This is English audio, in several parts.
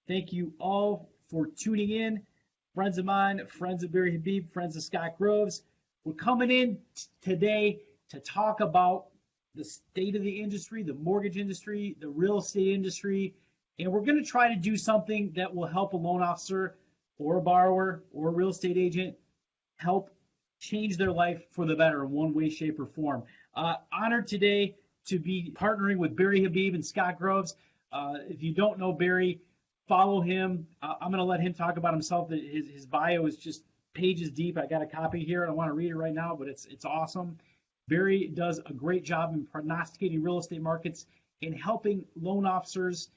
Thank you all for tuning in. Friends of mine, friends of Barry Habib, friends of Scott Groves. We're coming in today to talk about the state of the industry, the mortgage industry, the real estate industry, and we're going to try to do something that will help a loan officer or a borrower or a real estate agent help change their life for the better in one way, shape, or form. Honored today to be partnering with Barry Habib and Scott Groves. If you don't know Barry, follow him. I'm going to let him talk about himself. His bio is just pages deep. I got a copy here. I don't want to read it right now, but it's awesome. Barry does a great job in prognosticating real estate markets and helping loan officers,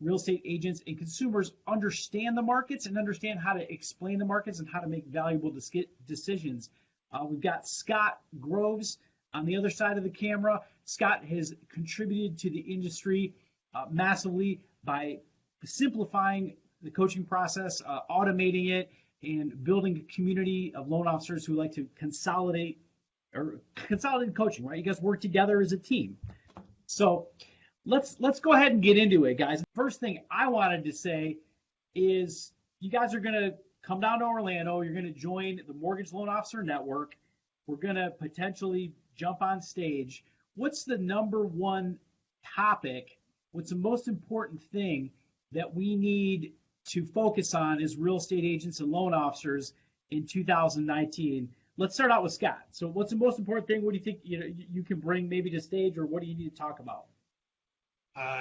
real estate agents, and consumers understand the markets and understand how to explain the markets and how to make valuable decisions. We've got Scott Groves on the other side of the camera. Scott has contributed to the industry massively by simplifying the coaching process, automating it, and building a community of loan officers who like to consolidate coaching, right? You guys work together as a team. So let's go ahead and get into it, guys. First thing I wanted to say is you guys are going to come down to Orlando. You're going to join the Mortgage Loan Officer Network. We're going to potentially jump on stage. What's the number one topic? What's the most important thing that we need to focus on as real estate agents and loan officers in 2019? Let's start out with Scott. So what's the most important thing? What do you think you can bring maybe to stage, or what do you need to talk about?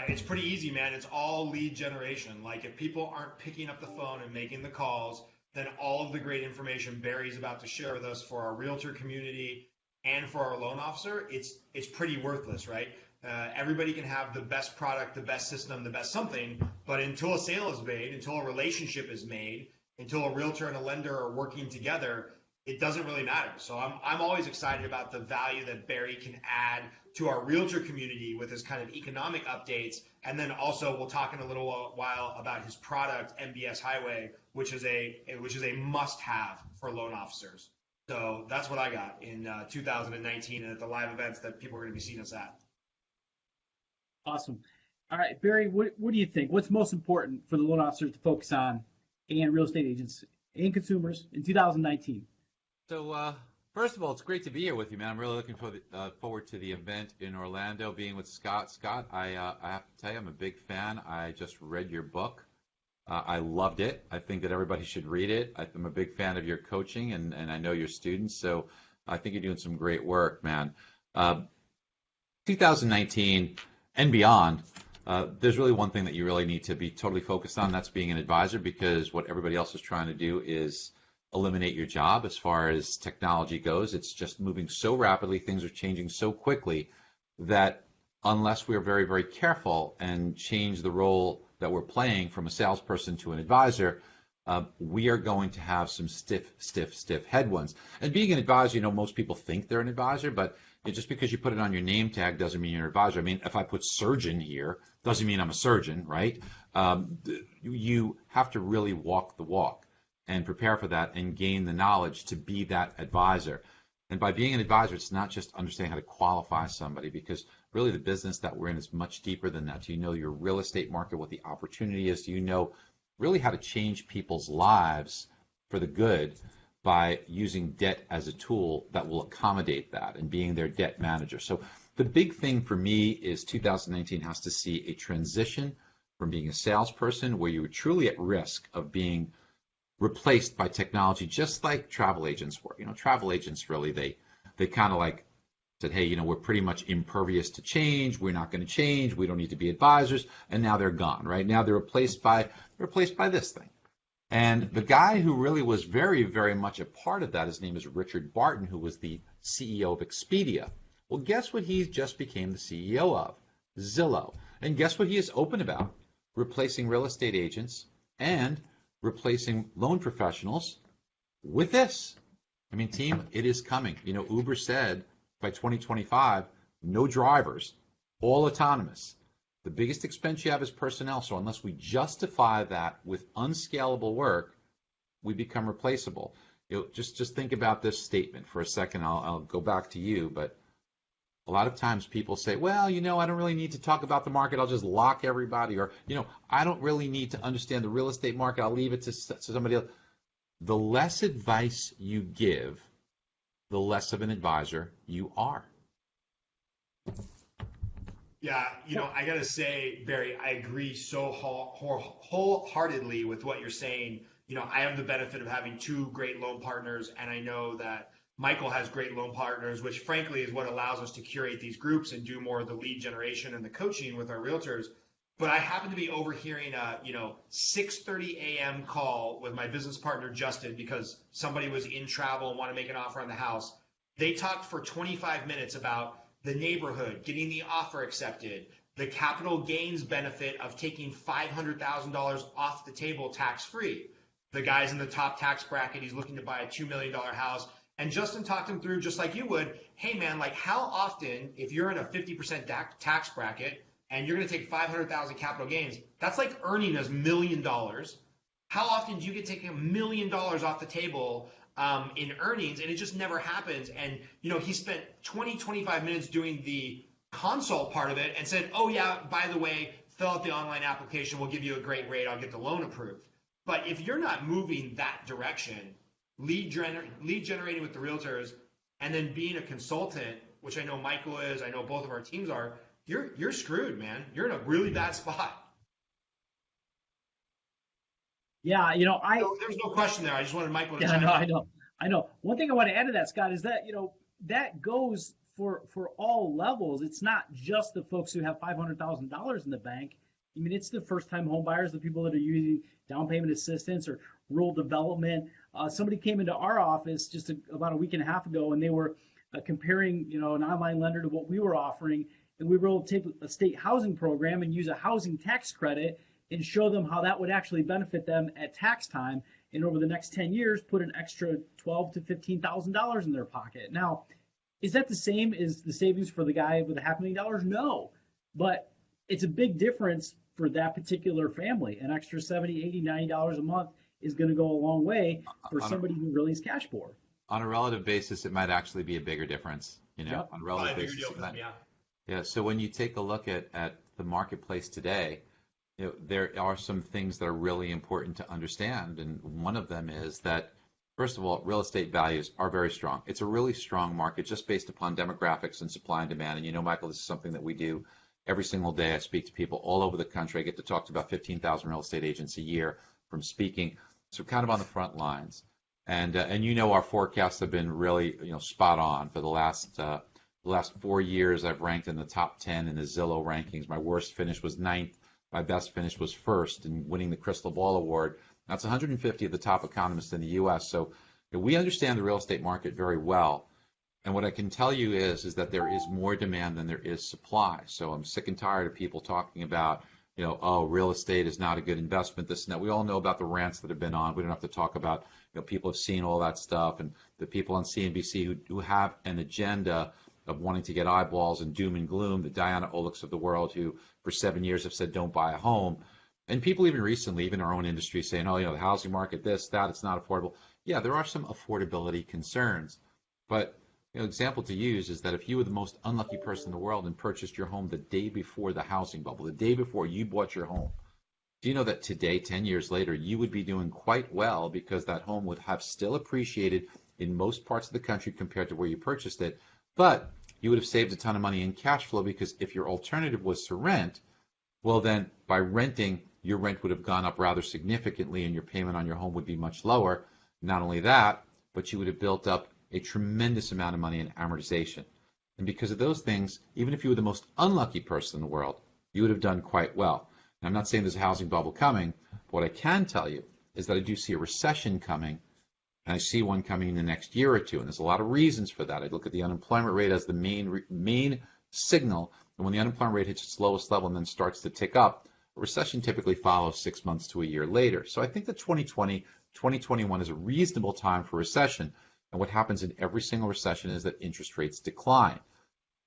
It's pretty easy, man. It's all lead generation. Like, if people aren't picking up the phone and making the calls, then all of the great information Barry's about to share with us for our realtor community and for our loan officer, it's pretty worthless, right? Everybody can have the best product, the best system, the best something, but until a sale is made, until a relationship is made, until a realtor and a lender are working together, it doesn't really matter. So I'm always excited about the value that Barry can add to our realtor community with his kind of economic updates. And then also we'll talk in a little while about his product, MBSHighway, which is a must-have for loan officers. So that's what I got in 2019 and at the live events that people are going to be seeing us at. Awesome. All right, Barry, what do you think? What's most important for the loan officers to focus on and real estate agents and consumers in 2019? So, first of all, it's great to be here with you, man. I'm really looking forward to the event in Orlando, being with Scott. Scott, I have to tell you, I'm a big fan. I just read your book. I loved it. I think that everybody should read it. I'm a big fan of your coaching, and I know your students, so I think you're doing some great work, man. 2019 and beyond, there's really one thing that you really need to be totally focused on. That's being an advisor, because what everybody else is trying to do is eliminate your job as far as technology goes. It's just moving so rapidly. Things are changing so quickly that unless we're very, very careful and change the role that we're playing from a salesperson to an advisor, we are going to have some stiff headwinds. And being an advisor, most people think they're an advisor, but just because you put it on your name tag doesn't mean you're an advisor. I mean, if I put surgeon here, doesn't mean I'm a surgeon, right? You have to really walk the walk and prepare for that and gain the knowledge to be that advisor. And by being an advisor, it's not just understanding how to qualify somebody, because really the business that we're in is much deeper than that. Do you know your real estate market, what the opportunity is? Do you know really how to change people's lives for the good by using debt as a tool that will accommodate that and being their debt manager? So the big thing for me is 2019 has to see a transition from being a salesperson where you were truly at risk of being replaced by technology, just like travel agents were. Travel agents really, they kind of like said, hey, we're pretty much impervious to change. We're not going to change. We don't need to be advisors. And now they're gone, right? Now they're replaced by this thing. And the guy who really was very, very much a part of that, his name is Richard Barton, who was the CEO of Expedia. Well, guess what he just became the CEO of? Zillow. And guess what he is open about? Replacing real estate agents and replacing loan professionals with this. I mean, team, it is coming. Uber said by 2025, no drivers, all autonomous. The biggest expense you have is personnel. So unless we justify that with unscalable work, we become replaceable. Just think about this statement for a second. I'll go back to you, but A lot of times people say, well, I don't really need to talk about the market. I'll just lock everybody. Or, I don't really need to understand the real estate market. I'll leave it to somebody else. The less advice you give, the less of an advisor you are. Yeah, I got to say, Barry, I agree so wholeheartedly with what you're saying. I have the benefit of having two great loan partners, and I know that Michael has great loan partners, which frankly is what allows us to curate these groups and do more of the lead generation and the coaching with our realtors. But I happen to be overhearing a 6:30 a.m. call with my business partner Justin because somebody was in travel and wanted to make an offer on the house. They talked for 25 minutes about the neighborhood, getting the offer accepted, the capital gains benefit of taking $500,000 off the table tax-free. The guy's in the top tax bracket. He's looking to buy a $2 million house. And Justin talked him through just like you would. Hey, man, like how often, if you're in a 50% tax bracket and you're going to take 500,000 capital gains, that's like earning $1 million. How often do you get taking $1 million off the table in earnings? And it just never happens. And, he spent 25 minutes doing the consult part of it and said, oh, yeah, by the way, fill out the online application. We'll give you a great rate. I'll get the loan approved. But if you're not moving that direction, lead generating with the realtors, and then being a consultant, which I know Michael is, I know both of our teams are, you're screwed, man. You're in a really bad spot. Yeah, there's no question there. I just wanted Michael to chime in. I know. One thing I want to add to that, Scott, is that, that goes for all levels. It's not just the folks who have $500,000 in the bank. I mean, it's the first-time home buyers, the people that are using down payment assistance or rural development. Somebody came into our office just about a week and a half ago, and they were comparing, an online lender to what we were offering, and we were able to take a state housing program and use a housing tax credit and show them how that would actually benefit them at tax time, and over the next 10 years, put an extra $12,000 to $15,000 in their pocket. Now, is that the same as the savings for the guy with $500,000? No, but it's a big difference for that particular family. An extra $70, $80, $90 a month is going to go a long way for somebody who really is cash poor. On a relative basis, it might actually be a bigger difference. Yep. On a relative basis. Yeah. So when you take a look at the marketplace today, there are some things that are really important to understand, and one of them is that, first of all, real estate values are very strong. It's a really strong market just based upon demographics and supply and demand. And Michael, this is something that we do every single day. I speak to people all over the country. I get to talk to about 15,000 real estate agents a year from speaking, so kind of on the front lines. And our forecasts have been really spot on for the last 4 years. I've ranked in the top 10 in the Zillow rankings. My worst finish was 9th. My best finish was 1st in winning the Crystal Ball Award. That's 150 of the top economists in the U.S. So we understand the real estate market very well. And what I can tell you is that there is more demand than there is supply. So I'm sick and tired of people talking about, real estate is not a good investment, this and that. We all know about the rants that have been on. We don't have to talk about, people have seen all that stuff, and the people on CNBC who have an agenda of wanting to get eyeballs and doom and gloom, the Diana Olics of the world, who for 7 years have said don't buy a home. And people even recently, even our own industry, saying, the housing market, this, that, it's not affordable. Yeah, there are some affordability concerns. But example to use is that if you were the most unlucky person in the world and purchased your home the day before the housing bubble, the day before you bought your home, do you know that today, 10 years later, you would be doing quite well because that home would have still appreciated in most parts of the country compared to where you purchased it, but you would have saved a ton of money in cash flow, because if your alternative was to rent, well then by renting, your rent would have gone up rather significantly and your payment on your home would be much lower. Not only that, but you would have built up a tremendous amount of money in amortization. And because of those things, even if you were the most unlucky person in the world, you would have done quite well. Now, I'm not saying there's a housing bubble coming, but what I can tell you is that I do see a recession coming, and I see one coming in the next year or two. And there's a lot of reasons for that. I look at the unemployment rate as the main signal, and when the unemployment rate hits its lowest level and then starts to tick up, a recession typically follows 6 months to a year later. So I think that 2020, 2021 is a reasonable time for recession. And what happens in every single recession is that interest rates decline.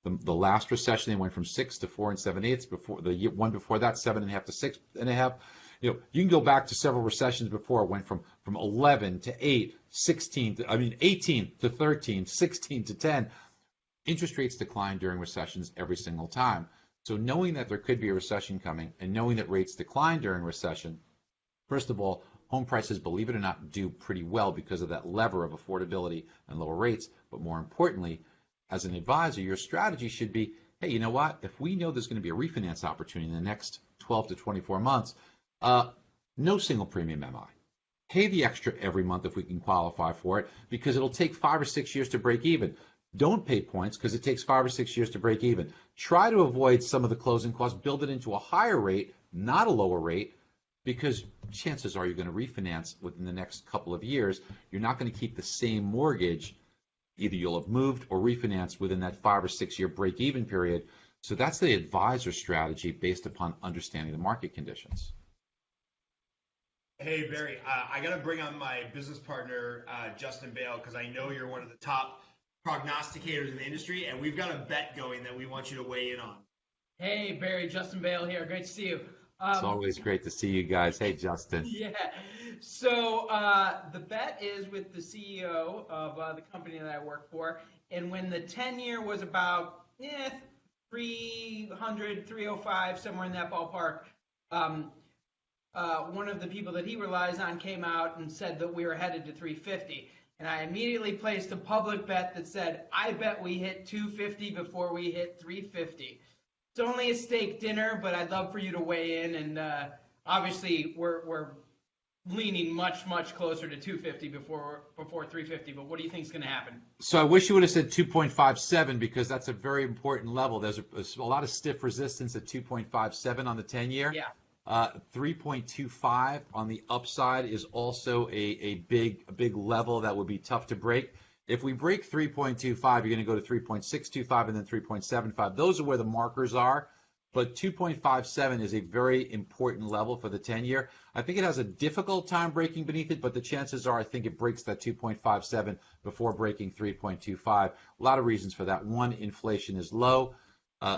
The last recession, they went from 6 to 4 7/8. Before the one before that, 7.5 to 6.5. You can go back to several recessions before. It went from 11 to 8, 18 to 13, 16 to 10. interest rates decline during recessions every single time. So knowing that there could be a recession coming and knowing that rates decline during recession, first of all, home prices, believe it or not, do pretty well because of that lever of affordability and lower rates. But more importantly, as an advisor, your strategy should be, hey, you know what? If we know there's going to be a refinance opportunity in the next 12 to 24 months, no single premium MI. Pay the extra every month if we can qualify for it, because it'll take 5 or 6 years to break even. Don't pay points because it takes 5 or 6 years to break even. Try to avoid some of the closing costs, build it into a higher rate, not a lower rate, because chances are you're going to refinance within the next couple of years. You're not going to keep the same mortgage. Either you'll have moved or refinanced within that 5 or 6 year break even period. So that's the advisor strategy based upon understanding the market conditions. Hey, Barry, I got to bring on my business partner, Justin Bale, because I know you're one of the top prognosticators in the industry, and we've got a bet going that we want you to weigh in on. Hey, Barry, Justin Bale here. Great to see you. It's always great to see you guys. Hey, Justin. Yeah. So the bet is with the CEO of the company that I work for, and when the 10-year was about 300, 305, somewhere in that ballpark, one of the people that he relies on came out and said that we were headed to 350. And I immediately placed a public bet that said, I bet we hit 250 before we hit 350. It's only a steak dinner, but I'd love for you to weigh in. And obviously, we're leaning much, much closer to 250 before 350. But what do you think is going to happen? So I wish you would have said 2.57 because that's a very important level. There's a lot of stiff resistance at 2.57 on the 10-year. Yeah. 3.25 on the upside is also a big level that would be tough to break. If we break 3.25, you're going to go to 3.625 and then 3.75. Those are where the markers are. But 2.57 is a very important level for the 10-year. I think it has a difficult time breaking beneath it, but the chances are I think it breaks that 2.57 before breaking 3.25. A lot of reasons for that. One, inflation is low.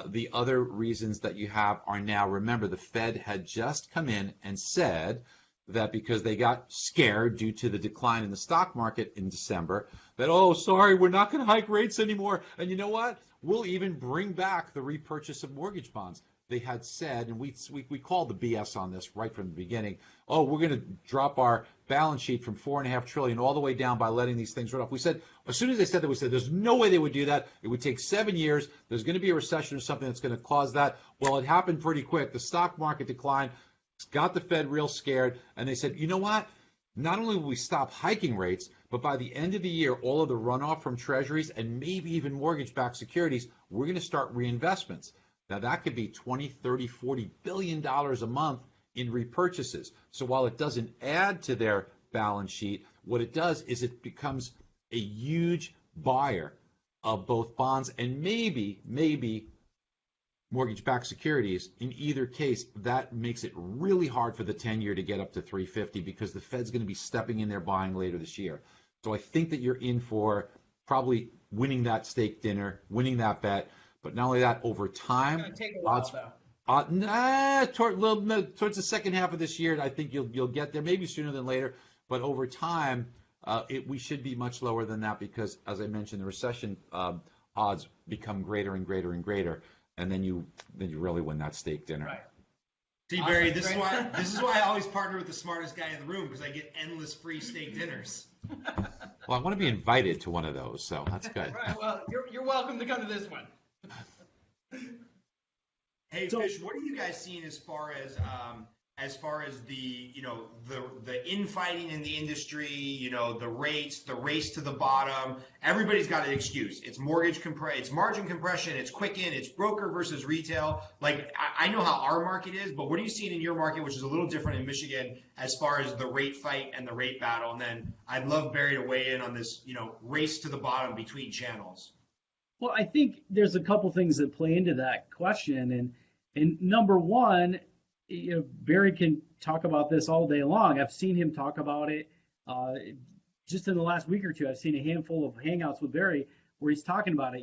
The other reasons that you have are now, remember, the Fed had just come in and said that because they got scared due to the decline in the stock market in December, that, oh, sorry, we're not going to hike rates anymore. And you know what? We'll even bring back the repurchase of mortgage bonds. They had said, and we called the BS on this right from the beginning, oh, we're going to drop our balance sheet from $4.5 trillion all the way down by letting these things run off. We said, as soon as they said that, we said, there's no way they would do that. It would take 7 years. There's going to be a recession or something that's going to cause that. Well, it happened pretty quick. The stock market declined, got the Fed real scared, and they said, you know what? Not only will we stop hiking rates, but by the end of the year, all of the runoff from treasuries and maybe even mortgage-backed securities, we're going to start reinvestments. Now, that could be $20, $30, $40 billion a month in repurchases. So while it doesn't add to their balance sheet, what it does is it becomes a huge buyer of both bonds and maybe mortgage-backed securities. In either case, that makes it really hard for the 10-year to get up to 350 because the Fed's going to be stepping in there buying later this year. So I think that you're in for probably winning that steak dinner, winning that bet. But not only that, over time, It's going to take a while, though. Towards the second half of this year, I think you'll get there, maybe sooner than later. But over time, we should be much lower than that because, as I mentioned, the recession odds become greater and greater and greater, and then you really win that steak dinner. Right. See, Barry, this is why I always partner with the smartest guy in the room because I get endless free steak dinners. Well, I want to be invited to one of those, so that's good. Right. Well, you're welcome to come to this one. Hey, Fish, what are you guys seeing as far as the the infighting in the industry, the rates, the race to the bottom? Everybody's got an excuse. It's it's margin compression, it's quicken, it's broker versus retail. Like I know how our market is, but what are you seeing in your market, which is a little different in Michigan, as far as the rate fight and the rate battle? And then I'd love Barry to weigh in on this, race to the bottom between channels. Well, I think there's a couple things that play into that question, and number one, Barry can talk about this all day long. I've seen him talk about it just in the last week or two. I've seen a handful of hangouts with Barry where he's talking about it.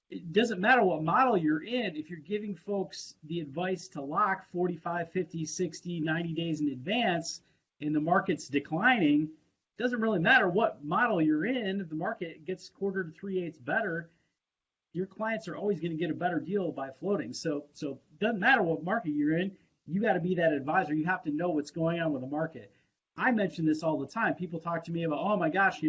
It doesn't matter what model you're in, if you're giving folks the advice to lock 45, 50, 60, 90 days in advance and the market's declining, it doesn't really matter what model you're in. If the market gets quarter to 3/8 better, your clients are always going to get a better deal by floating. So it doesn't matter what market you're in, you got to be that advisor. You have to know what's going on with the market. I mention this all the time. People talk to me about, oh my gosh,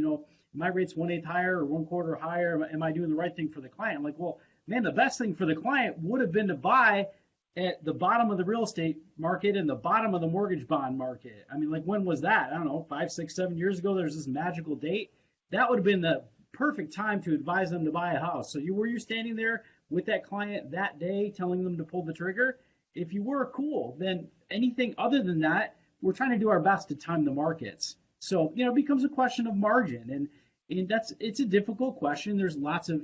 my rate's 1/8 higher or 1/4 higher. Am I doing the right thing for the client? I'm like, well, man, the best thing for the client would have been to buy at the bottom of the real estate market and the bottom of the mortgage bond market. I mean, like, when was that? I don't know, 5, 6, 7 years ago. There's this magical date. That would have been the perfect time to advise them to buy a house. So were you standing there with that client that day telling them to pull the trigger? If you were, cool. Then anything other than that, we're trying to do our best to time the markets. So, it becomes a question of margin. And it's a difficult question. There's lots of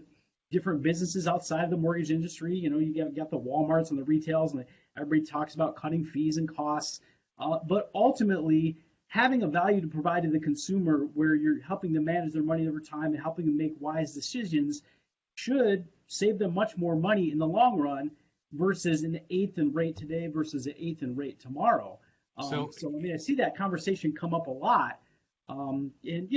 different businesses outside of the mortgage industry. You got the Walmarts and the retails, and everybody talks about cutting fees and costs. But ultimately, having a value to provide to the consumer where you're helping them manage their money over time and helping them make wise decisions should save them much more money in the long run versus an 1/8 in rate today versus an 1/8 in rate tomorrow. So I see that conversation come up a lot. And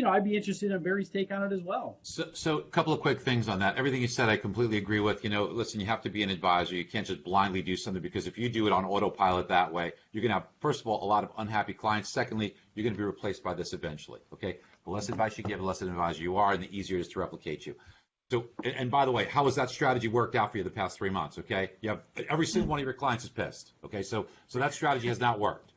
I'd be interested in Barry's take on it as well. So a couple of quick things on that. Everything you said, I completely agree with. Listen, you have to be an advisor. You can't just blindly do something, because if you do it on autopilot that way, you're going to have, first of all, a lot of unhappy clients. Secondly, you're going to be replaced by this eventually. Okay. The less advice you give, the less an advisor you are, and the easier it is to replicate you. So, and by the way, how has that strategy worked out for you the past 3 months? Okay. You have every single one of your clients is pissed. Okay. So that strategy has not worked.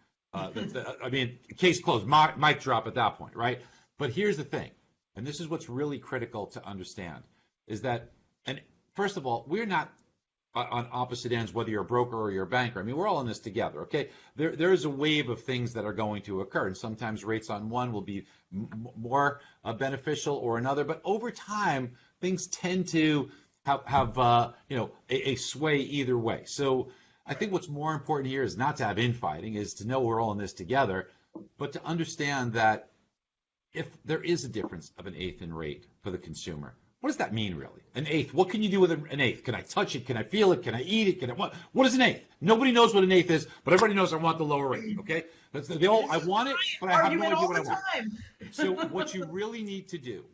Case closed, mic drop at that point, right? But here's the thing, and this is what's really critical to understand, is that, and first of all, we're not on opposite ends, whether you're a broker or you're a banker. I mean, we're all in this together, okay? There is a wave of things that are going to occur, and sometimes rates on one will be more beneficial or another, but over time, things tend to have a sway either way. So I think what's more important here is not to have infighting, is to know we're all in this together, but to understand that if there is a difference of an 1/8 in rate for the consumer, what does that mean really? An 1/8, what can you do with an 1/8? Can I touch it? Can I feel it? Can I eat it? What is an 1/8? Nobody knows what an 1/8 is, but everybody knows I want the lower rate, okay? I want it, but I have no idea what I want. So what you really need to do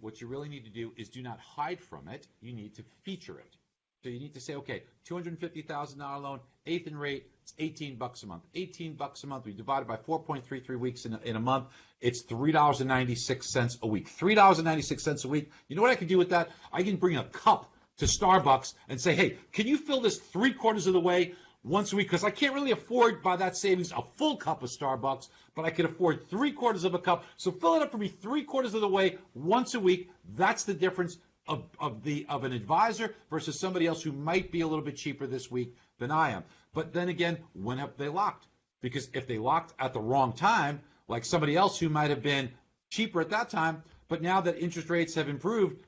is do not hide from it. You need to feature it. So you need to say, okay, $250,000 loan, 1/8 in rate, it's $18 a month. $18 a month, we divide it by 4.33 weeks in a month, it's $3.96 a week. $3.96 a week. You know what I can do with that? I can bring a cup to Starbucks and say, hey, can you fill this 3/4 of the way once a week? Because I can't really afford, by that savings, a full cup of Starbucks, but I can afford 3/4 of a cup. So fill it up for me 3/4 of the way once a week. That's the difference of an advisor versus somebody else who might be a little bit cheaper this week than I am. But then again, when have they locked? Because if they locked at the wrong time, like somebody else who might have been cheaper at that time, but now that interest rates have improved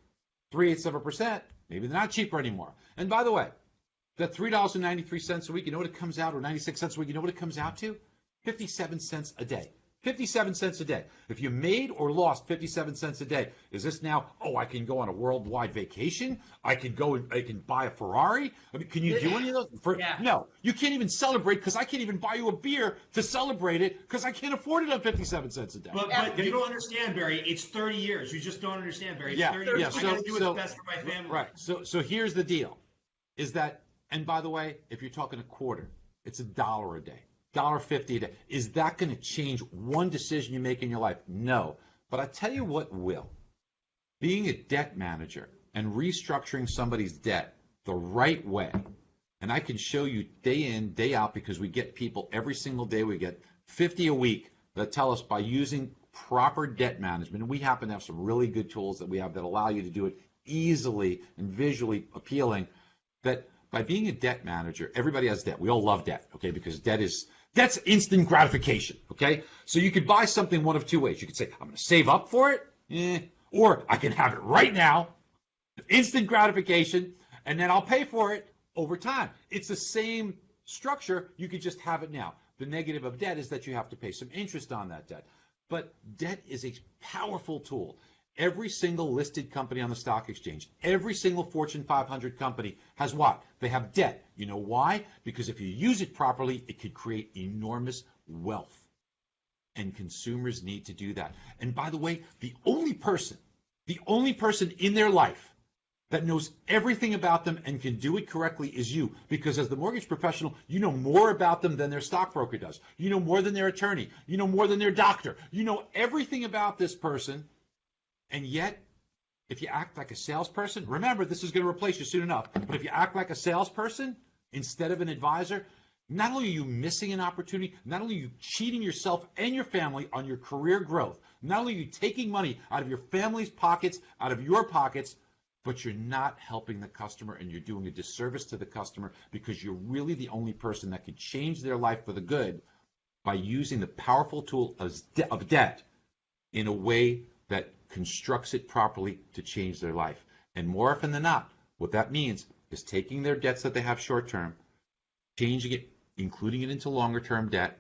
0.387%, maybe they're not cheaper anymore. And by the way, that $3.93 a week, you know what it comes out, or 96 cents a week, you know what it comes out to? 57 cents a day. 57 cents a day. If you made or lost 57 cents a day, is this now, I can go on a worldwide vacation? I can buy a Ferrari? I mean, can you do any of those? No, you can't even celebrate, because I can't even buy you a beer to celebrate it, because I can't afford it on 57 cents a day. But you don't understand, Barry. It's 30 years. You just don't understand, Barry. It's 30 years. I got to do what's best for my family. Right. So here's the deal, is that, and by the way, if you're talking a quarter, it's $1 a day. $1.50 a day. Is that going to change one decision you make in your life? No. But I tell you what will. Being a debt manager and restructuring somebody's debt the right way, and I can show you day in, day out, because we get people every single day, we get 50 a week that tell us by using proper debt management, and we happen to have some really good tools that we have that allow you to do it easily and visually appealing, that by being a debt manager, everybody has debt. We all love debt, okay, because that's instant gratification, okay? So you could buy something one of two ways. You could say, I'm going to save up for it, or I can have it right now, instant gratification, and then I'll pay for it over time. It's the same structure. You could just have it now. The negative of debt is that you have to pay some interest on that debt. But debt is a powerful tool. Every single listed company on the stock exchange, every single Fortune 500 company has what? They have debt. You know why? Because if you use it properly, it could create enormous wealth. And consumers need to do that. And by the way, the only person in their life that knows everything about them and can do it correctly is you. Because as the mortgage professional, you know more about them than their stockbroker does. You know more than their attorney. You know more than their doctor. You know everything about this person. And yet, if you act like a salesperson, remember, this is going to replace you soon enough. But if you act like a salesperson instead of an advisor, not only are you missing an opportunity, not only are you cheating yourself and your family on your career growth, not only are you taking money out of your family's pockets, out of your pockets, but you're not helping the customer, and you're doing a disservice to the customer, because you're really the only person that can change their life for the good by using the powerful tool of debt in a way that constructs it properly to change their life. And more often than not, what that means is taking their debts that they have short term, changing it, including it into longer term debt,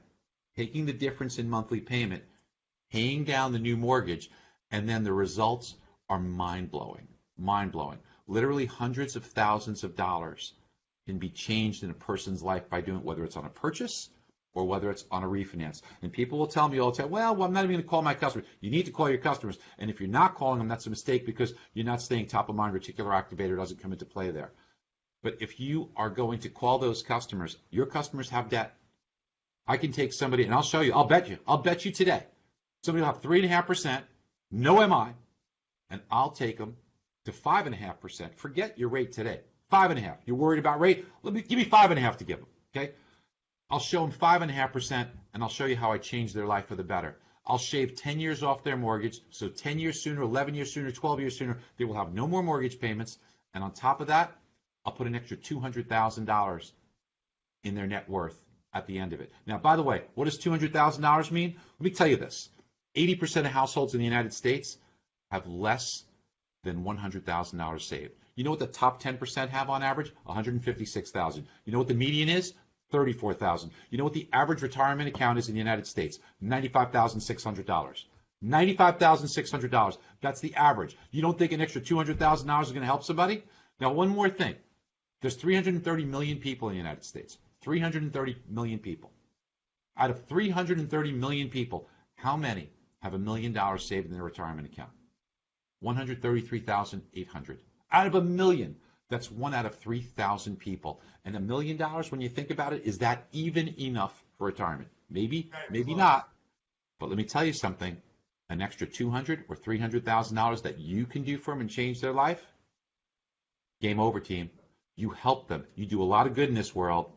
taking the difference in monthly payment, paying down the new mortgage, and then the results are mind-blowing. Mind-blowing. Literally hundreds of thousands of dollars can be changed in a person's life by doing it, whether it's on a purchase or whether it's on a refinance. And people will tell me all the time, well, I'm not even going to call my customers. You need to call your customers. And if you're not calling them, that's a mistake, because you're not staying top of mind. Reticular activator doesn't come into play there. But if you are going to call those customers, your customers have debt. I can take somebody, and I'll show you, I'll bet you today, somebody will have 3.5%, no MI, and I'll take them to 5.5%. Forget your rate today. 5.5. You're worried about rate? Give me 5.5 to give them. Okay? I'll show them 5.5%, and I'll show you how I change their life for the better. I'll shave 10 years off their mortgage, so 10 years sooner, 11 years sooner, 12 years sooner, they will have no more mortgage payments. And on top of that, I'll put an extra $200,000 in their net worth at the end of it. Now, by the way, what does $200,000 mean? Let me tell you this. 80% of households in the United States have less than $100,000 saved. You know what the top 10% have on average? $156,000. You know what the median is? $34,000. You know what the average retirement account is in the United States? $95,600. $95,600. That's the average. You don't think an extra $200,000 is going to help somebody? Now, one more thing. There's 330 million people in the United States. 330 million people. Out of 330 million people, how many have $1 million saved in their retirement account? 133,800. Out of 1 million, that's 1 out of 3,000 people. And $1 million, when you think about it, is that even enough for retirement? Maybe, maybe not. But let me tell you something. An extra $200,000 or $300,000 that you can do for them and change their life, game over, team. You help them. You do a lot of good in this world.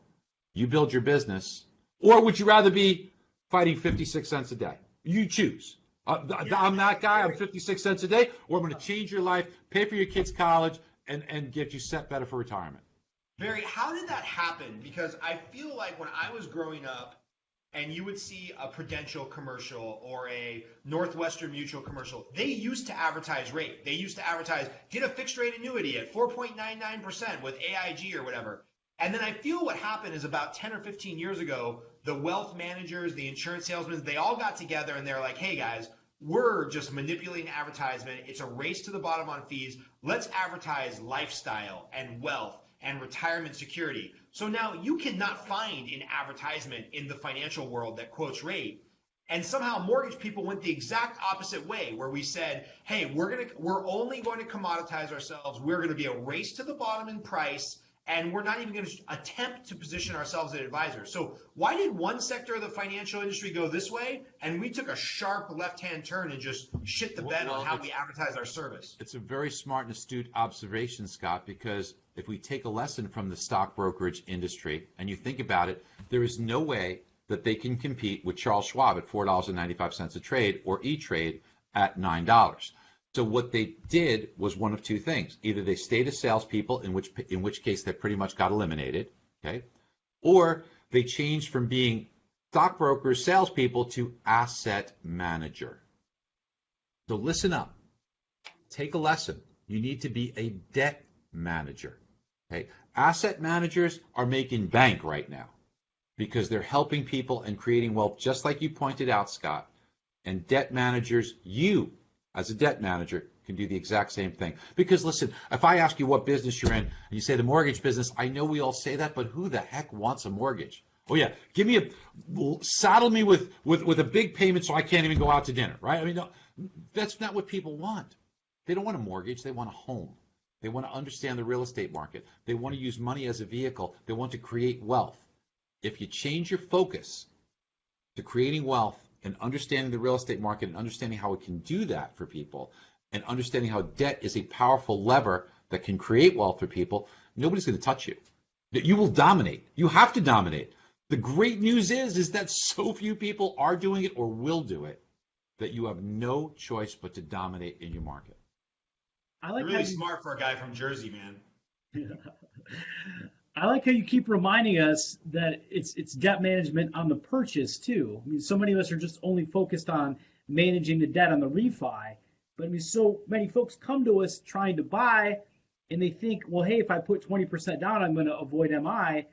You build your business. Or would you rather be fighting 56 cents a day? You choose. I'm that guy. I'm 56 cents a day. Or I'm going to change your life, pay for your kids' college, and get you set better for retirement. Barry, how did that happen? Because I feel like when I was growing up, and you would see a Prudential commercial or a Northwestern Mutual commercial, they used to advertise rate. They used to advertise, get a fixed rate annuity at 4.99% with AIG or whatever. And then I feel what happened is about 10 or 15 years ago, the wealth managers, the insurance salesmen, they all got together and they're like, hey guys, we're just manipulating advertisement. It's a race to the bottom on fees. Let's advertise lifestyle and wealth and retirement security. So now you cannot find an advertisement in the financial world that quotes rate. And somehow mortgage people went the exact opposite way, where we said, hey, we're only going to commoditize ourselves. We're going to be a race to the bottom in price, and we're not even going to attempt to position ourselves as advisors. So why did one sector of the financial industry go this way, and we took a sharp left-hand turn and just shit the bed on how we advertise our service? It's a very smart and astute observation, Scott, because if we take a lesson from the stock brokerage industry and you think about it, there is no way that they can compete with Charles Schwab at $4.95 a trade or E-Trade at $9. So what they did was one of two things. Either they stayed as salespeople, in which case they pretty much got eliminated, okay, or they changed from being stockbrokers, salespeople to asset manager. So listen up. Take a lesson. You need to be a debt manager. Okay? Asset managers are making bank right now because they're helping people and creating wealth, just like you pointed out, Scott. And debt managers, you as a debt manager can do the exact same thing. Because listen, if I ask you what business you're in and you say the mortgage business, I know we all say that, but who the heck wants a mortgage? Oh yeah, saddle me with a big payment so I can't even go out to dinner, right? I mean, no, that's not what people want. They don't want a mortgage, they want a home. They want to understand the real estate market. They want to use money as a vehicle. They want to create wealth. If you change your focus to creating wealth and understanding the real estate market and understanding how it can do that for people and understanding how debt is a powerful lever that can create wealth for people, nobody's going to touch you. You will dominate. You have to dominate. The great news is that so few people are doing it or will do it that you have no choice but to dominate in your market. I like You're really smart for a guy from Jersey, man. I like how you keep reminding us that it's debt management on the purchase too. I mean, so many of us are just only focused on managing the debt on the refi, but I mean, so many folks come to us trying to buy, and they think, well, hey, if I put 20% down, I'm going to avoid MI.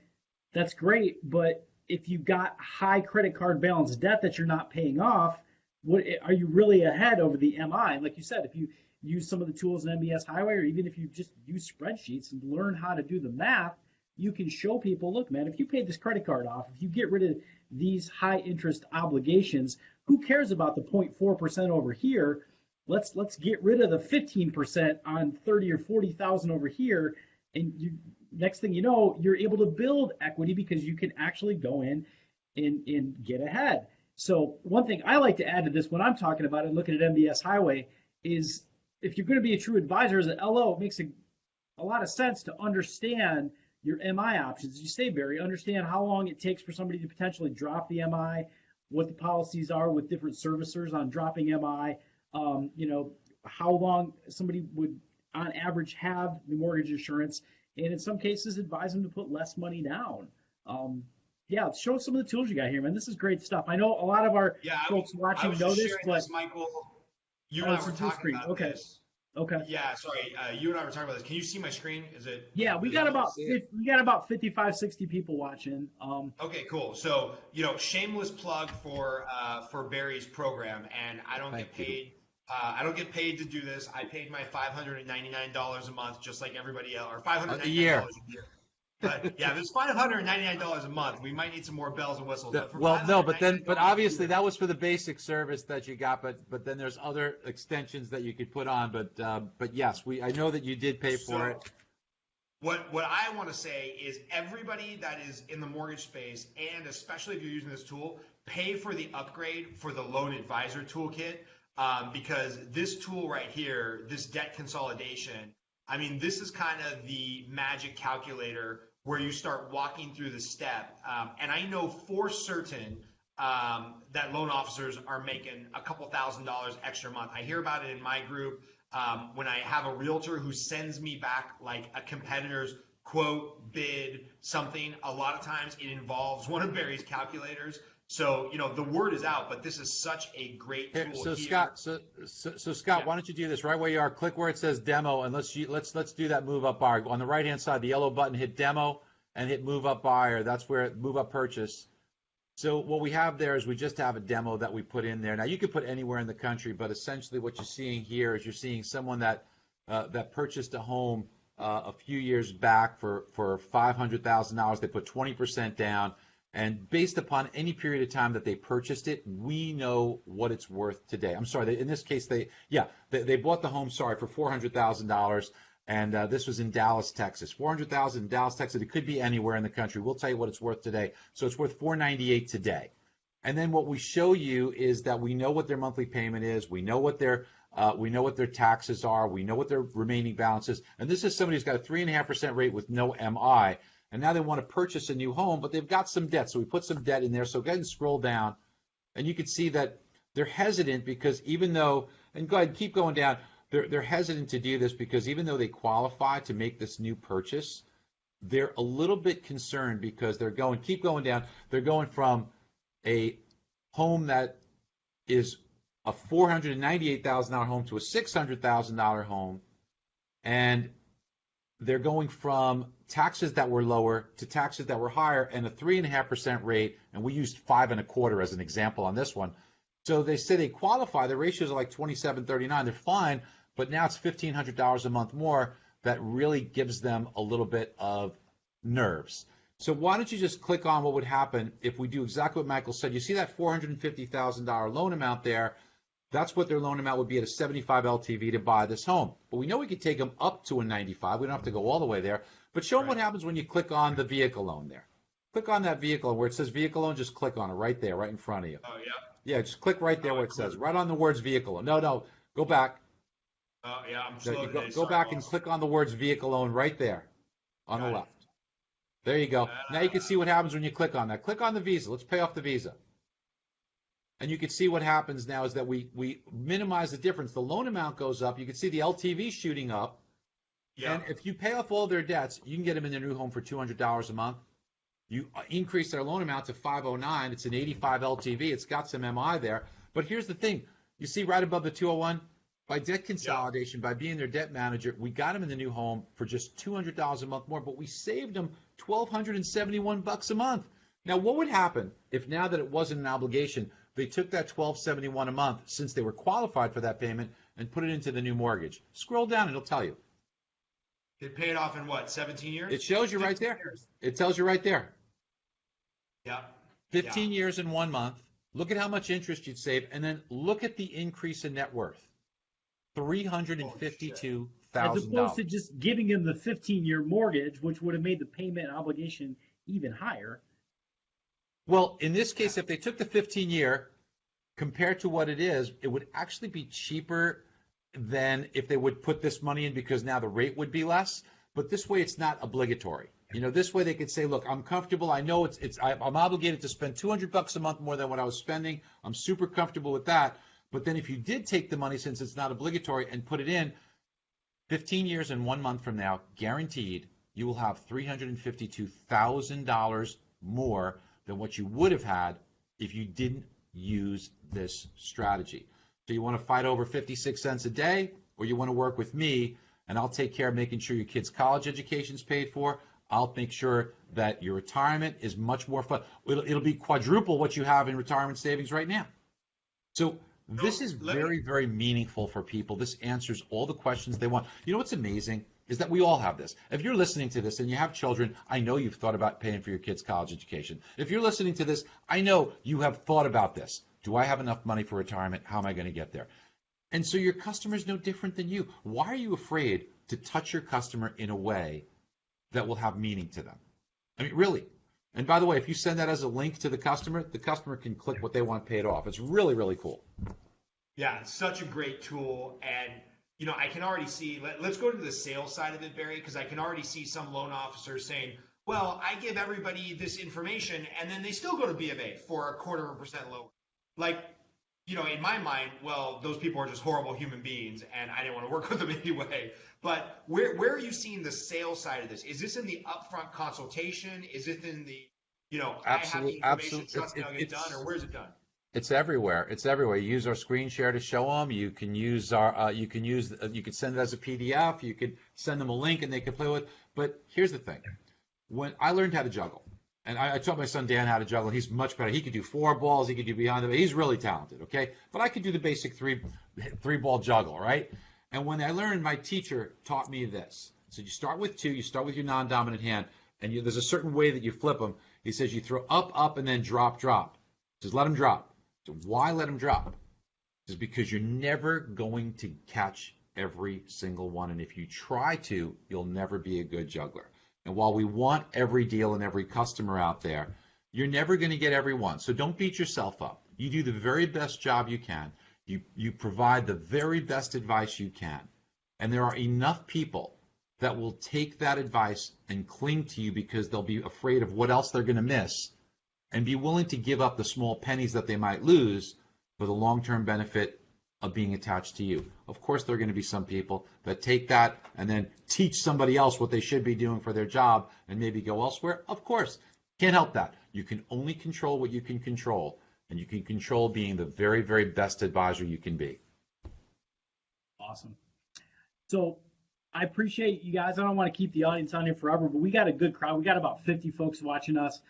That's great, but if you've got high credit card balance debt that you're not paying off, what are you really ahead over the MI? Like you said, if you use some of the tools in MBSHighway, or even if you just use spreadsheets and learn how to do the math, you can show people, look, man, if you paid this credit card off, if you get rid of these high interest obligations, who cares about the 0.4% over here? Let's get rid of the 15% on 30 or 40,000 over here, and next thing you know, you're able to build equity because you can actually go in and get ahead. So one thing I like to add to this when I'm talking about it, looking at MBSHighway, is if you're going to be a true advisor as an LO, it makes a lot of sense to understand your MI options. As you say, Barry, understand how long it takes for somebody to potentially drop the MI, what the policies are with different servicers on dropping MI, how long somebody would on average have the mortgage insurance, and in some cases advise them to put less money down. Yeah, show some of the tools you got here, man. This is great stuff. I know a lot of our folks watching know this, but Michael, you and I were talking about this. Okay. Yeah, sorry. You and I were talking about this. Can you see my screen? Is it? Yeah, we got about 55, 60 people watching. Okay, cool. So, shameless plug for Barry's program, and I don't get paid. I don't get paid to do this. I paid my $599 a month, just like everybody else, or $599 a year. But yeah, there's $599 a month. We might need some more bells and whistles. But obviously that was for the basic service that you got. But then there's other extensions that you could put on. But yes, I know that you did pay for it. What I want to say is everybody that is in the mortgage space, and especially if you're using this tool, pay for the upgrade for the Loan Advisor Toolkit, because this tool right here, this debt consolidation, I mean, this is kind of the magic calculator where you start walking through the step. And I know for certain that loan officers are making a couple $1,000s extra a month. I hear about it in my group. When I have a realtor who sends me back like a competitor's quote, bid, something, a lot of times it involves one of Barry's calculators. So, the word is out, but this is such a great tool. So Scott, Scott, why don't you do this right where you are? Click where it says demo, and let's do that move up bar. On the right hand side, the yellow button, hit demo and hit move up buyer. That's where move up purchase. So what we have there is we just have a demo that we put in there. Now you could put anywhere in the country, but essentially what you're seeing here is you're seeing someone that purchased a home a few years back for $500,000. They put 20% down. And based upon any period of time that they purchased it, we know what it's worth today. I'm sorry, in this case, they bought the home, for $400,000, and this was in Dallas, Texas. $400,000 in Dallas, Texas. It could be anywhere in the country. We'll tell you what it's worth today. So it's worth $498 today. And then what we show you is that we know what their monthly payment is. We know what their taxes are. We know what their remaining balance is. And this is somebody who's got a 3.5% rate with no MI. And now they want to purchase a new home, but they've got some debt. So we put some debt in there. So go ahead and scroll down. And you can see that they're hesitant because even though, and go ahead, keep going down, they're hesitant to do this because even though they qualify to make this new purchase, they're a little bit concerned because keep going down. They're going from a home that is a $498,000 home to a $600,000 home. And they're going from taxes that were lower to taxes that were higher and a 3.5% rate, and we used 5.25 as an example on this one. So they say they qualify. The ratios are like 27-39. They're fine, but now it's $1,500 a month more. That really gives them a little bit of nerves. So why don't you just click on what would happen if we do exactly what Michael said. You see that $450,000 loan amount there. That's what their loan amount would be at a 75 LTV to buy this home. But we know we could take them up to a 95. We don't have to go all the way there. But show them what happens when you click on the vehicle loan there. Click on that vehicle where it says vehicle loan, just click on it right there, right in front of you. Oh, yeah. Yeah, just click right there where it says, right on the words vehicle loan. No, go back. Oh, yeah, I'm slow today. Go back and click on the words vehicle loan right there on the left. There you go. Now you can see what happens when you click on that. Click on the Visa. Let's pay off the Visa. And you can see what happens now is that we minimize the difference. The loan amount goes up. You can see the LTV shooting up. Yeah. And if you pay off all their debts, you can get them in their new home for $200 a month. You increase their loan amount to 509. It's an 85 LTV. It's got some MI there. But here's the thing. You see right above the 201? By debt consolidation, by being their debt manager, we got them in the new home for just $200 a month more, but we saved them $1,271 a month. Now, what would happen if now that it wasn't an obligation, they took that $1,271 a month, since they were qualified for that payment, and put it into the new mortgage? Scroll down and it'll tell you. They pay it off in what, 17 years? It shows you right there. Years. It tells you right there. Yeah. 15 years in 1 month. Look at how much interest you'd save, and then look at the increase in net worth. $352,000. As opposed to just giving them the 15-year mortgage, which would have made the payment obligation even higher. Well, in this case, if they took the 15-year, compared to what it is, it would actually be cheaper than if they would put this money in, because now the rate would be less. But this way, it's not obligatory. You know, this way they could say, look, I'm comfortable. I know I'm obligated to spend $200 a month more than what I was spending. I'm super comfortable with that. But then if you did take the money, since it's not obligatory, and put it in, 15 years and 1 month from now, guaranteed, you will have $352,000 more than what you would have had if you didn't use this strategy. So you want to fight over 56 cents a day, or you want to work with me, and I'll take care of making sure your kid's college education is paid for. I'll make sure that your retirement is much more fun. It'll be quadruple what you have in retirement savings right now. So this is very, very meaningful for people. This answers all the questions they want. You know what's amazing is that we all have this. If you're listening to this and you have children, I know you've thought about paying for your kids' college education. If you're listening to this, I know you have thought about this. Do I have enough money for retirement? How am I going to get there? And so your customer is no different than you. Why are you afraid to touch your customer in a way that will have meaning to them? I mean, really. And by the way, if you send that as a link to the customer can click what they want paid off. It's really, really cool. Yeah, it's such a great tool. And, you know, I can already see, let's go to the sales side of it, Barry, because I can already see some loan officers saying, well, I give everybody this information, and then they still go to B of A for 0.25% lower. Like, you know, in my mind, well, those people are just horrible human beings, and I didn't want to work with them anyway. But where are you seeing the sales side of this? Is this in the upfront consultation? Is it in the, you know, absolutely, I have the information, trust me, I'll get it done, or where is it done? It's everywhere. It's everywhere. You use our screen share to show them. You can use our. You can send it as a PDF. You could send them a link and they can play with. But here's the thing: when I learned how to juggle, and I taught my son Dan how to juggle, he's much better. He could do 4 balls. He could do beyond it. He's really talented. Okay, but I could do the basic three ball juggle, right? And when I learned, my teacher taught me this. So you start with 2. You start with your non-dominant hand, and there's a certain way that you flip them. He says you throw up, up, and then drop, drop. Just let them drop. So why let them drop? It's because you're never going to catch every single one. And if you try to, you'll never be a good juggler. And while we want every deal and every customer out there, you're never going to get every one. So don't beat yourself up. You do the very best job you can. You provide the very best advice you can. And there are enough people that will take that advice and cling to you because they'll be afraid of what else they're going to miss, and be willing to give up the small pennies that they might lose for the long-term benefit of being attached to you. Of course, there are going to be some people that take that and then teach somebody else what they should be doing for their job and maybe go elsewhere. Of course, can't help that. You can only control what you can control, and you can control being the very, very best advisor you can be. Awesome. So I appreciate you guys. I don't want to keep the audience on here forever, but we got a good crowd. We got about 50 folks watching us.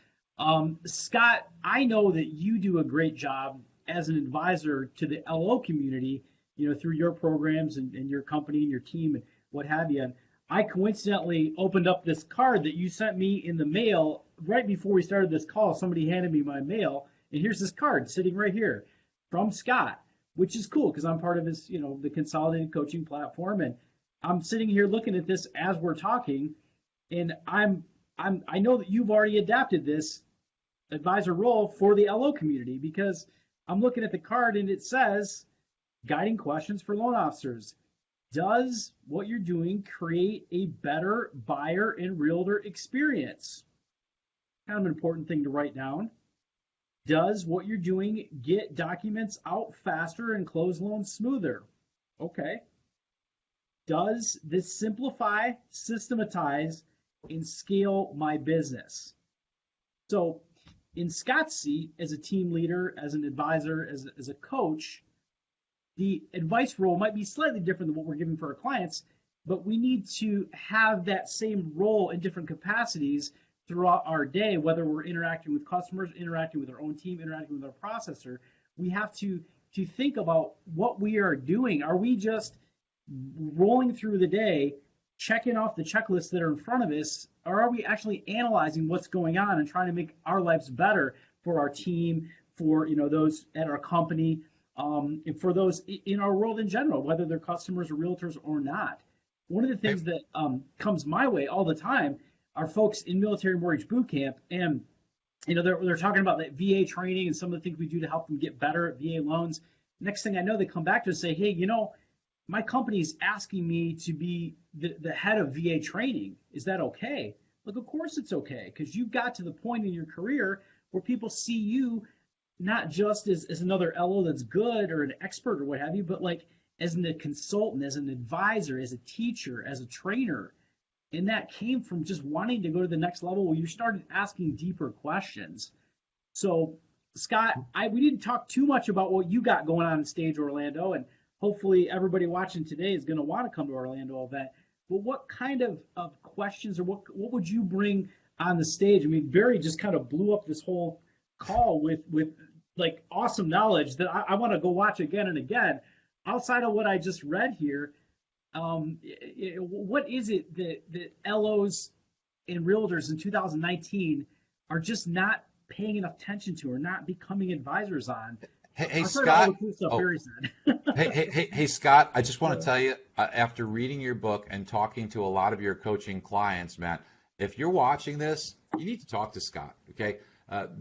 Scott, I know that you do a great job as an advisor to the LO community, you know, through your programs and your company and your team and what have you. And I coincidentally opened up this card that you sent me in the mail right before we started this call. Somebody handed me my mail, and here's this card sitting right here from Scott. which is cool because I'm part of his, the consolidated coaching platform. And I'm sitting here looking at this as we're talking, and I know that you've already adapted this advisor role for the LO community, because I'm looking at the card and it says guiding questions for loan officers. Does what you're doing create a better buyer and realtor experience? Kind of an important thing to write down. Does what you're doing get documents out faster and close loans smoother? Okay. Does this simplify, systematize, and scale my business? So in Scott's seat as a team leader, as an advisor, as a coach, the advice role might be slightly different than what we're giving for our clients, but we need to have that same role in different capacities throughout our day, whether we're interacting with customers, interacting with our own team, interacting with our processor. We have to think about what we are doing. Are we just rolling through the day, checking off the checklists that are in front of us, or are we actually analyzing what's going on and trying to make our lives better for our team, for those at our company, and for those in our world in general, whether they're customers or realtors or not? One of the things that comes my way all the time are folks in military mortgage boot camp, and they're talking about that VA training and some of the things we do to help them get better at VA loans. Next thing I know, they come back to us and say, hey, my company's asking me to be the head of VA training. Is that okay? Look, of course it's okay, because you've got to the point in your career where people see you not just as another LO that's good or an expert or what have you, but like as a consultant, as an advisor, as a teacher, as a trainer. And that came from just wanting to go to the next level where you started asking deeper questions. So, Scott, we didn't talk too much about what you got going on in Stage Orlando, and hopefully everybody watching today is going to want to come to our Orlando event. But what kind of questions, or what would you bring on the stage? I mean, Barry just kind of blew up this whole call with like awesome knowledge that I want to go watch again and again. Outside of what I just read here, what is it that LOs and realtors in 2019 are just not paying enough attention to, or not becoming advisors on? Hey, Scott. Barry said. Hey, Scott, I just want to tell you, after reading your book and talking to a lot of your coaching clients, Matt, if you're watching this, you need to talk to Scott, okay?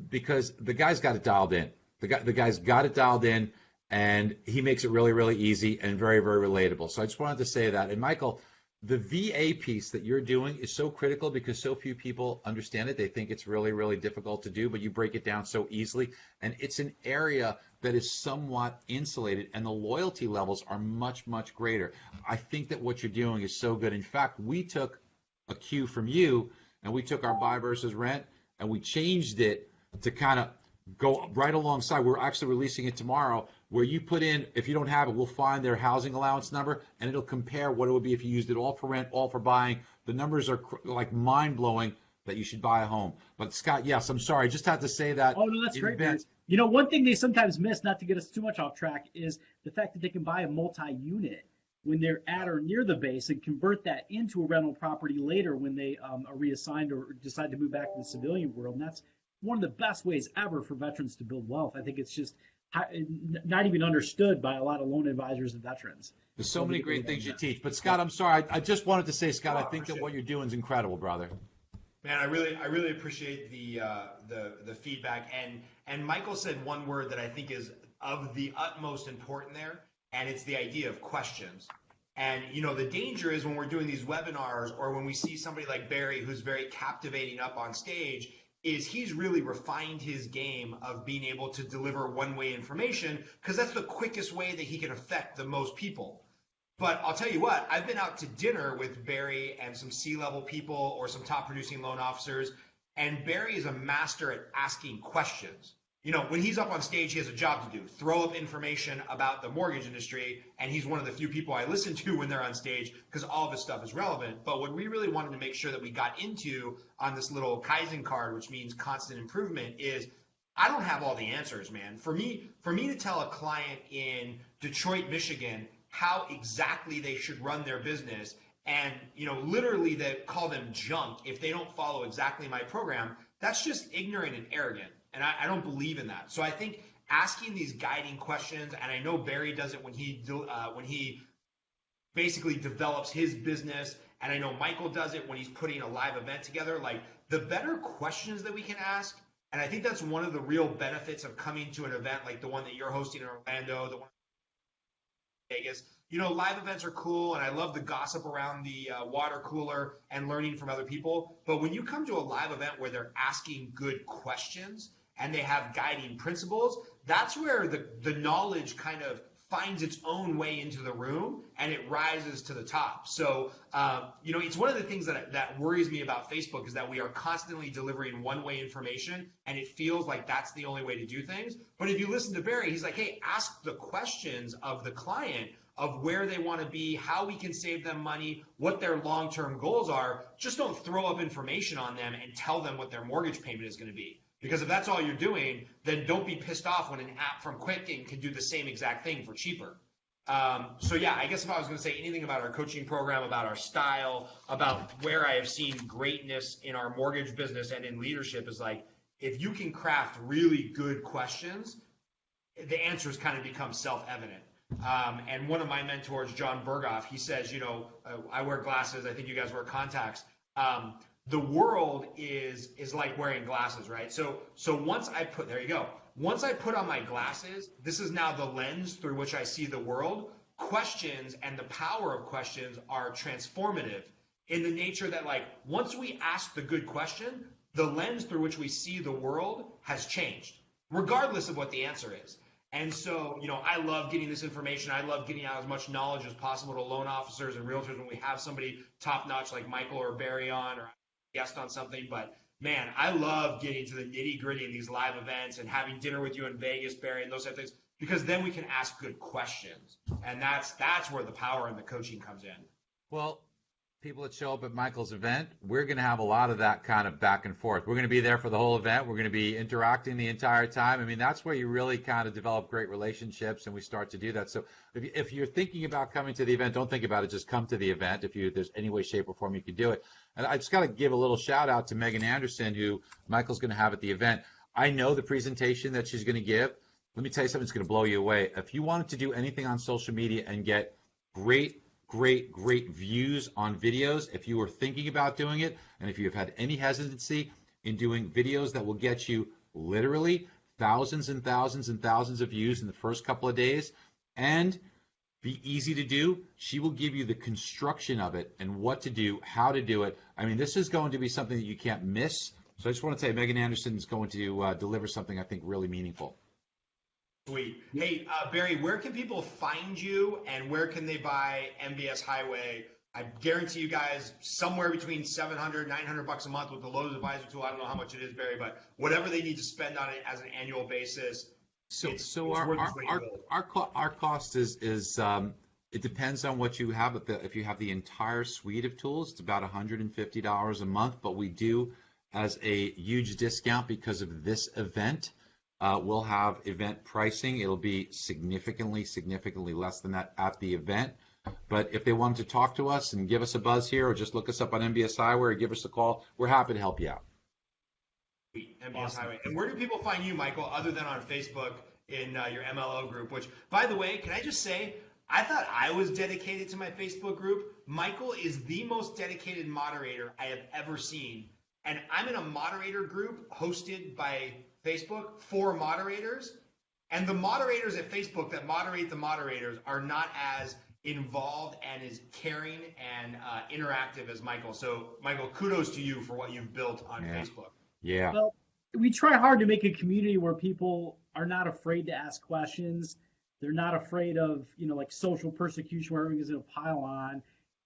Because the guy's got it dialed in. The guy's got it dialed in, and he makes it really, really easy and very, very relatable. So I just wanted to say that. And Michael, the VA piece that you're doing is so critical because so few people understand it. They think it's really, really difficult to do, but you break it down so easily. And it's an area that is somewhat insulated, and the loyalty levels are much, much greater. I think that what you're doing is so good. In fact, we took a cue from you, and we took our buy versus rent, and we changed it to kind of go right alongside. We're actually releasing it tomorrow, where you put in, if you don't have it, we'll find their housing allowance number, and it'll compare what it would be if you used it all for rent, all for buying. The numbers are like mind-blowing that you should buy a home. But Scott, yes, I'm sorry. I just had to say that. Oh, no, that's great, man. One thing they sometimes miss, not to get us too much off track, is the fact that they can buy a multi-unit when they're at or near the base and convert that into a rental property later when they are reassigned or decide to move back to the civilian world. And that's one of the best ways ever for veterans to build wealth. I think it's just not even understood by a lot of loan advisors and veterans. There's so many great things you teach. But Scott, I'm sorry. I just wanted to say, Scott, I think that what you're doing is incredible, brother. Man, I really appreciate the feedback. And Michael said one word that I think is of the utmost importance there, and it's the idea of questions. And the danger is when we're doing these webinars, or when we see somebody like Barry who's very captivating up on stage, is he's really refined his game of being able to deliver one-way information, because that's the quickest way that he can affect the most people. But I'll tell you what, I've been out to dinner with Barry and some C-level people or some top producing loan officers, and Barry is a master at asking questions. When he's up on stage, he has a job to do, throw up information about the mortgage industry, and he's one of the few people I listen to when they're on stage because all of his stuff is relevant. But what we really wanted to make sure that we got into on this little Kaizen card, which means constant improvement, is I don't have all the answers, man. For me to tell a client in Detroit, Michigan, how exactly they should run their business, and literally that call them junk if they don't follow exactly my program, that's just ignorant and arrogant. And I don't believe in that. So I think asking these guiding questions. And I know Barry does it when he basically develops his business. And I know Michael does it when he's putting a live event together. Like, the better questions that we can ask, and I think that's one of the real benefits of coming to an event like the one that you're hosting in Orlando, the one in Vegas. You know, live events are cool, and I love the gossip around the water cooler and learning from other people. But when you come to a live event where they're asking good questions and they have guiding principles, that's where the knowledge kind of finds its own way into the room and it rises to the top. So, you know, it's one of the things that worries me about Facebook is that we are constantly delivering one-way information and it feels like that's the only way to do things. But if you listen to Barry, he's like, hey, ask the questions of the client of where they want to be, how we can save them money, what their long-term goals are. Just don't throw up information on them and tell them what their mortgage payment is going to be. Because if that's all you're doing, then don't be pissed off when an app from Quicken can do the same exact thing for cheaper. So yeah, I guess if I was going to say anything about our coaching program, about our style, about where I have seen greatness in our mortgage business and in leadership is like, if you can craft really good questions, the answers kind of become self-evident. And one of my mentors, John Berghoff, he says, you know, I wear glasses. I think you guys wear contacts. The world is like wearing glasses, right? So once I put on my glasses, this is now the lens through which I see the world. Questions and the power of questions are transformative in the nature that, like, once we ask the good question, the lens through which we see the world has changed, regardless of what the answer is. And so, you know, I love getting this information. I love getting out as much knowledge as possible to loan officers and realtors when we have somebody top-notch like Michael or Barry on, or guest on something. But man, I love getting to the nitty-gritty in these live events and having dinner with you in Vegas, Barry, and those type of things, because then we can ask good questions, and that's where the power and the coaching comes in. Well, people that show up at Michael's event, we're going to have a lot of that kind of back and forth. We're going to be there for the whole event. We're going to be interacting the entire time. I mean, that's where you really kind of develop great relationships, and we start to do that. So if you're thinking about coming to the event, don't think about it. Just come to the event. If there's any way, shape, or form you can do it. And I just got to give a little shout out to Megan Anderson, who Michael's going to have at the event. I know the presentation that she's going to give. Let me tell you something that's going to blow you away. If you wanted to do anything on social media and get great views on videos, if you were thinking about doing it, and if you have had any hesitancy in doing videos that will get you literally thousands and thousands and thousands of views in the first couple of days and be easy to do, she will give you the construction of it and what to do, how to do it. I mean, this is going to be something that you can't miss. So I just want to say Megan Anderson is going to deliver something I think really meaningful. Sweet. Hey, Barry, where can people find you and where can they buy MBSHighway? I guarantee you guys somewhere between $700, $900 a month with the Lowe's Advisor tool. I don't know how much it is, Barry, but whatever they need to spend on it as an annual basis. So our cost is it depends on what you have. If you have the entire suite of tools, it's about $150 a month. But we do, as a huge discount because of this event, we'll have event pricing. It'll be significantly less than that at the event. But if they wanted to talk to us and give us a buzz here, or just look us up on MBSHighway or give us a call, we're happy to help you out. MBSHighway. And where do people find you, Michael, other than on Facebook in your MLO group? Which, by the way, can I just say, I thought I was dedicated to my Facebook group. Michael is the most dedicated moderator I have ever seen. And I'm in a moderator group hosted by Facebook for moderators. And the moderators at Facebook that moderate the moderators are not as involved and as caring and interactive as Michael. So, Michael, kudos to you for what you've built on Facebook. Yeah. Well, we try hard to make a community where people are not afraid to ask questions. They're not afraid of, like social persecution where everything's going to pile on.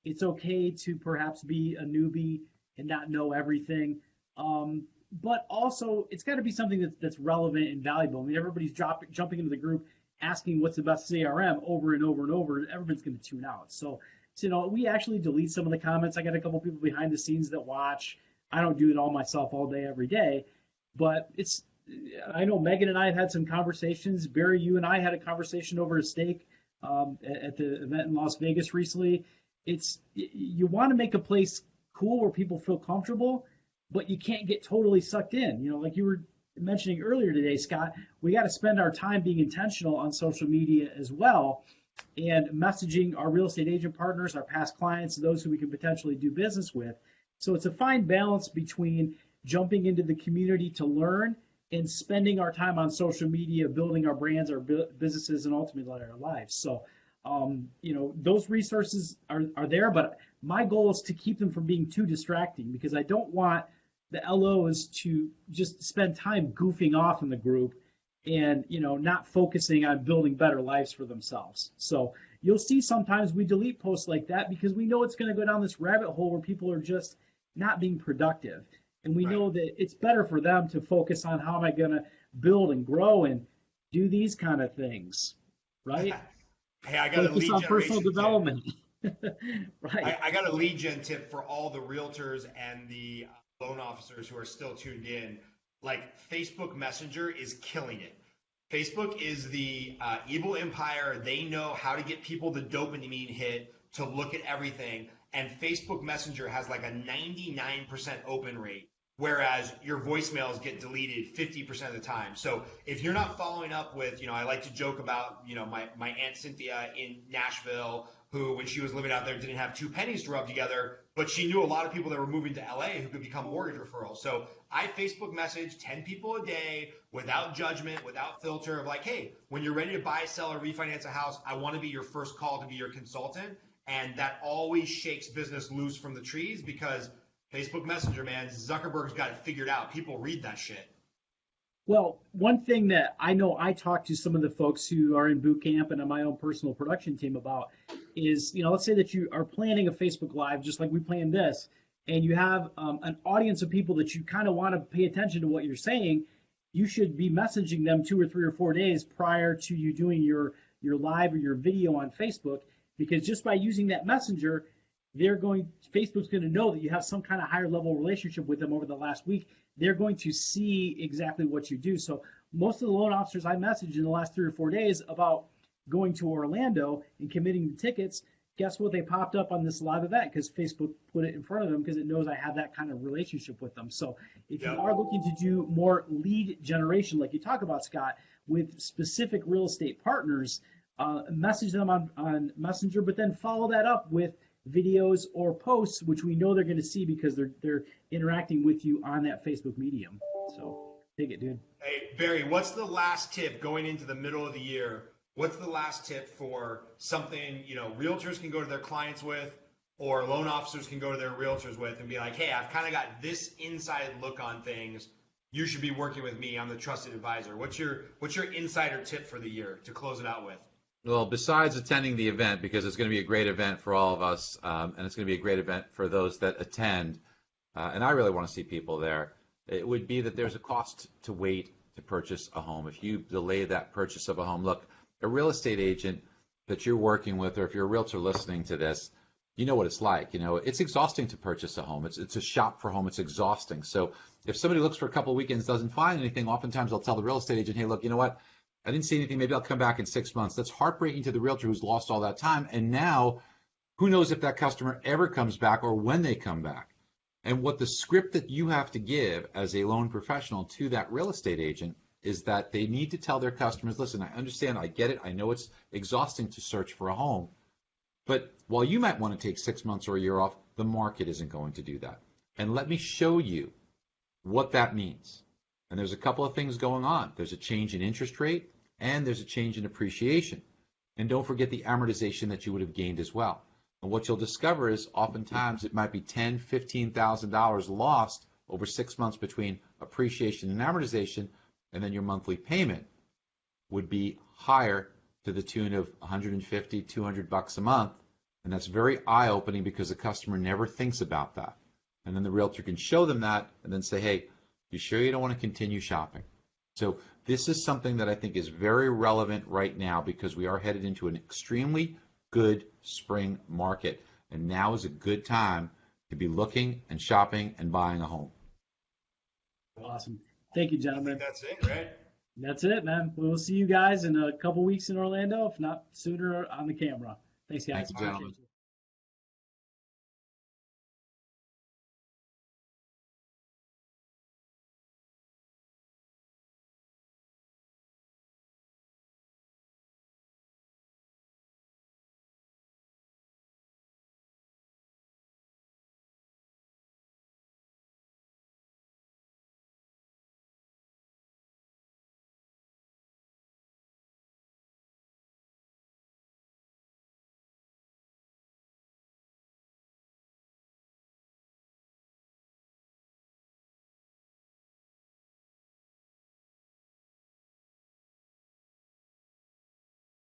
It's okay to perhaps be a newbie and not know everything. But also, it's got to be something that's relevant and valuable. I mean, everybody's jumping into the group asking what's the best CRM over and over and over. Everyone's going to tune out. So, we actually delete some of the comments. I got a couple people behind the scenes that watch. I don't do it all myself all day, every day. But I know Megan and I have had some conversations. Barry, you and I had a conversation over a steak at the event in Las Vegas recently. You want to make a place cool where people feel comfortable, but you can't get totally sucked in. Like you were mentioning earlier today, Scott, we got to spend our time being intentional on social media as well and messaging our real estate agent partners, our past clients, those who we can potentially do business with. So it's a fine balance between jumping into the community to learn and spending our time on social media, building our brands, our businesses, and ultimately our lives. So, those resources are there, but my goal is to keep them from being too distracting, because I don't want the LOs to just spend time goofing off in the group and, not focusing on building better lives for themselves. So you'll see sometimes we delete posts like that because we know it's going to go down this rabbit hole where people are just not being productive. And we know that it's better for them to focus on how am I going to build and grow and do these kind of things, right? Hey, I got focus a lead on generation personal tip. development. Right. I got a lead gen tip for all the realtors and the loan officers who are still tuned in. Like, Facebook Messenger is killing it. Facebook is the evil empire. They know how to get people the dopamine hit to look at everything. And Facebook Messenger has like a 99% open rate, whereas your voicemails get deleted 50% of the time. So if you're not following up with, I like to joke about, my Aunt Cynthia in Nashville, who, when she was living out there, didn't have two pennies to rub together, but she knew a lot of people that were moving to LA who could become mortgage referrals. So I Facebook message 10 people a day without judgment, without filter, of like, hey, when you're ready to buy, sell, or refinance a house, I want to be your first call to be your consultant. And that always shakes business loose from the trees, because Facebook Messenger, man, Zuckerberg's got it figured out. People read that shit. Well, one thing that I know I talk to some of the folks who are in boot camp and on my own personal production team about is, let's say that you are planning a Facebook Live, just like we planned this, and you have an audience of people that you kind of want to pay attention to what you're saying. You should be messaging them 2 or 3 or 4 days prior to you doing your live or your video on Facebook, because just by using that messenger, Facebook's going to know that you have some kind of higher level relationship with them over the last week. They're going to see exactly what you do. So most of the loan officers I messaged in the last 3 or 4 days about going to Orlando and committing the tickets, guess what? They popped up on this live event because Facebook put it in front of them because it knows I have that kind of relationship with them. So if you are looking to do more lead generation, like you talk about, Scott, with specific real estate partners, message them on Messenger, but then follow that up with videos or posts, which we know they're going to see because they're interacting with you on that Facebook medium. So take it, dude. Hey, Barry, what's the last tip going into the middle of the year? What's the last tip for something, realtors can go to their clients with, or loan officers can go to their realtors with and be like, hey, I've kind of got this inside look on things. You should be working with me. I'm the trusted advisor. What's your insider tip for the year to close it out with? Well, besides attending the event, because it's going to be a great event for all of us, and it's going to be a great event for those that attend, and I really want to see people there, it would be that there's a cost to wait to purchase a home. If you delay that purchase of a home, look, a real estate agent that you're working with, or if you're a realtor listening to this, you know what it's like. It's exhausting to purchase a home. It's a shop for home. It's exhausting. So if somebody looks for a couple of weekends, doesn't find anything, oftentimes they'll tell the real estate agent, hey, look, you know what? I didn't see anything. Maybe I'll come back in 6 months. That's heartbreaking to the realtor who's lost all that time. And now, who knows if that customer ever comes back or when they come back. And what the script that you have to give as a loan professional to that real estate agent is that they need to tell their customers, listen, I understand, I get it. I know it's exhausting to search for a home. But while you might want to take 6 months or a year off, the market isn't going to do that. And let me show you what that means. And there's a couple of things going on. There's a change in interest rate, and there's a change in appreciation. And don't forget the amortization that you would have gained as well. And what you'll discover is oftentimes it might be $10,000, $15,000 lost over 6 months between appreciation and amortization, and then your monthly payment would be higher to the tune of $150, $200 a month. And that's very eye-opening because the customer never thinks about that. And then the realtor can show them that and then say, hey, you sure you don't want to continue shopping? So this is something that I think is very relevant right now because we are headed into an extremely good spring market. And now is a good time to be looking and shopping and buying a home. Awesome. Thank you, gentlemen. That's it, right? That's it, man. We'll see you guys in a couple weeks in Orlando, if not sooner on the camera. Thanks, guys. Thank you, gentlemen.